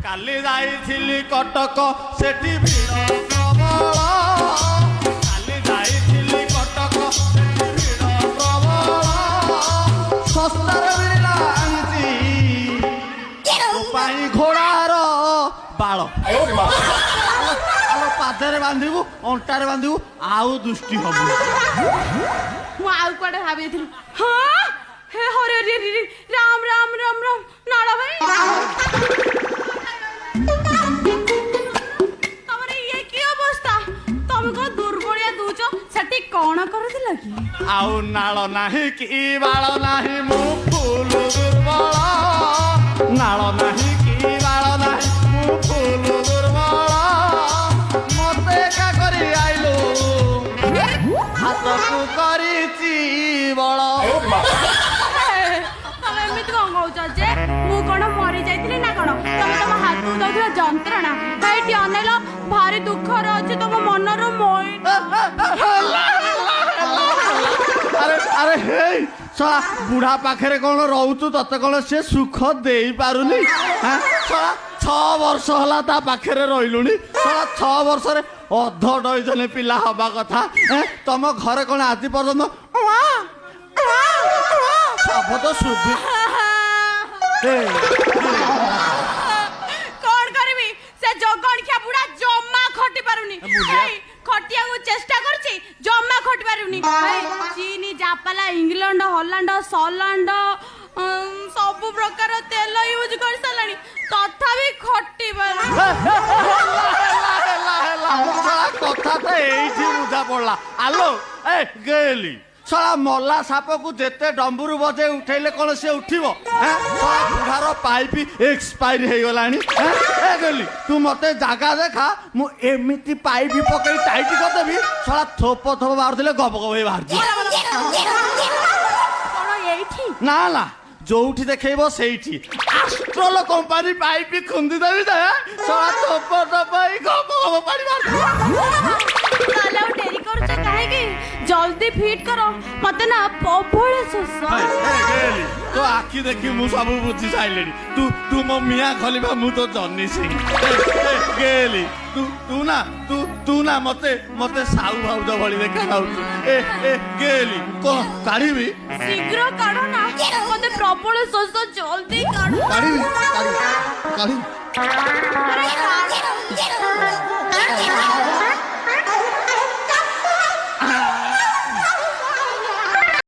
କାଲି ଯାଇଥିଲି କଟକ ସେଠି ଭିଡ଼ ପ୍ରବଳ କାଲି ଯାଇଥିଲି କଟକ ସେଠି ଭିଡ଼ ପ୍ରବଳ ଶସ୍ତାରେ ମିଳିଲା ଆଣିଛି ତୋ ପାଇଁ ଘୋଡ଼ାର ବାଳ ପାଦରେ ବାନ୍ଧିବୁ ଅଣ୍ଟାରେ ବାନ୍ଧିବୁ ଆଉ ଦୃଷ୍ଟି ହବୁ ମୁଁ ଆଉ କୁଆଡେ ଭାବିଥିଲି ହଁ ହେ ହରେ ରେ ରେ ରାମ ରାମ ରାମ ରାମ ନାଳ ଭାଇ ତମର ଇଏ କି ଅବସ୍ଥା ତମେ କଣ ଦୁର୍ବଳିଆ ଦଉଛ ସେଠି କଣ କରୁଥିଲ କି ଆଉ ନାଳ ନାହିଁ କି ବାଳ ନାହିଁ ମୁଁ ଫୁଲ ଦୁର୍ବଳ ନାଳ ନାହିଁ କି ବାଳ ନାହିଁ ମୁଁ ଫୁଲ ଦୁର୍ବଳ ମତେ ଏକା କରି ଆଇଲୁ ହାତକୁ କରିଛି ବଳ ତମେ ଏମିତି କଣ କହୁଛ ଯେ ମୁଁ କଣ ମରି ଯାଇଥିଲି ନା କଣ ତମେ ତମ ହାତକୁ ଦଉଥିବା ଯନ୍ତ୍ରଣା ଏଇଠି ଅନେଇଲ ଭାରି ଦୁଃଖରେ ଅଛି ତମ ମନର মই ଆରେ ଆରେ ହେଇ ଶଳା ବୁଢା ପାଖରେ କଣ ରହୁଛୁ ତତେ କଣ ସେ ସୁଖ ଦେଇ ପାରୁନି ଶଳା 6 ବର୍ଷ ହେଲା ତା ପାଖରେ ରହିଲୁଣି ଶଳା 6 ବର୍ଷରେ ଅଧ ଡଜନ ପିଲା ହବା କଥା ତମ ଘରେ କଣ ଆଜି ପର୍ଯ୍ୟନ୍ତ ଶବ୍ଦ ଶୁଭି କଣ କରିବି ସେ ଜଗଣିଆ ବୁଢା ଜମା ଖଟି ପାରୁନି ଖଟିବାକୁ ଚେଷ୍ଟା କରୁଛି ଜମା ଖଟି ପାରୁନି ଚୀନ ଜାପାନ ଇଂଲଣ୍ଡ ହଲାଣ୍ଡ ସଲାଣ୍ଡ ସବୁ ପ୍ରକାର ତେଲ ୟୁଜ କରି ସାରିଲାଣି ତଥାପି ଖଟି ପାରୁନି କଥା ତ ଏଇଠି ବୁଝା ପଡିଲା ଆଲୋ ଏ ଗେଲି ଶଳା ମଲା ସାପକୁ ଯେତେ ଡମ୍ବୁରୁ ବଜେଇ ଉଠେଇଲେ କଣ ସେ ଉଠିବ ଶଳା ବୁଢାର ପାଇପ୍ ଏକ୍ସପାୟର ହେଇଗଲାଣି ଗେଲି ତୁ ମତେ ଜାଗା ଦେଖା ମୁଁ ଏମିତି ପାଇପ୍ ପକେଇ ଟାଇଟ୍ କରିଦେବି ଶଳା ଥୋପ ଥୋପ ବାହାରୁଥିଲେ ଗପ ଗପ ହେଇ ବାହାରୁଛି ନା ନା ଯୋଉଠି ଦେଖେଇବ ସେଇଠି ଆଷ୍ଟ୍ରଲ କମ୍ପାନୀ ପାଇପ୍ ଖୁନ୍ଦି ଦେବି ଯେ ଶଳା ଥୋପ ଥୋପ ହେଇ ଗପ ଗପ ପାଣି ବାହାରୁଛି ଡେରି କରୁଛ କାହିଁକି ଜଲ୍ଦି ଫିଟ୍ କର ମତେ ନା ପ୍ରବଳ ଶୋଷ ତୋ ଆଖି ଦେଖି ମୁଁ ସବୁ ବୁଝି ସାଇଲିଣି ତୁ ମୋ ମିଆଁ ଖଲିଫା ମୁଁ ତ ଜନି ସିଂ ଗେଲି ତୁ ନା ମତେ ସାହୁ ଭାଉଜ ଭଳି ଦେଖା ଯାଉଛୁ ଗେଲି କଣ କାଢିବି ଶୀଘ୍ର କାଢ ନା ମତେ ପ୍ରବଳ ଶୋଷ ଜଲ୍ଦି କାଢ କାଢିବି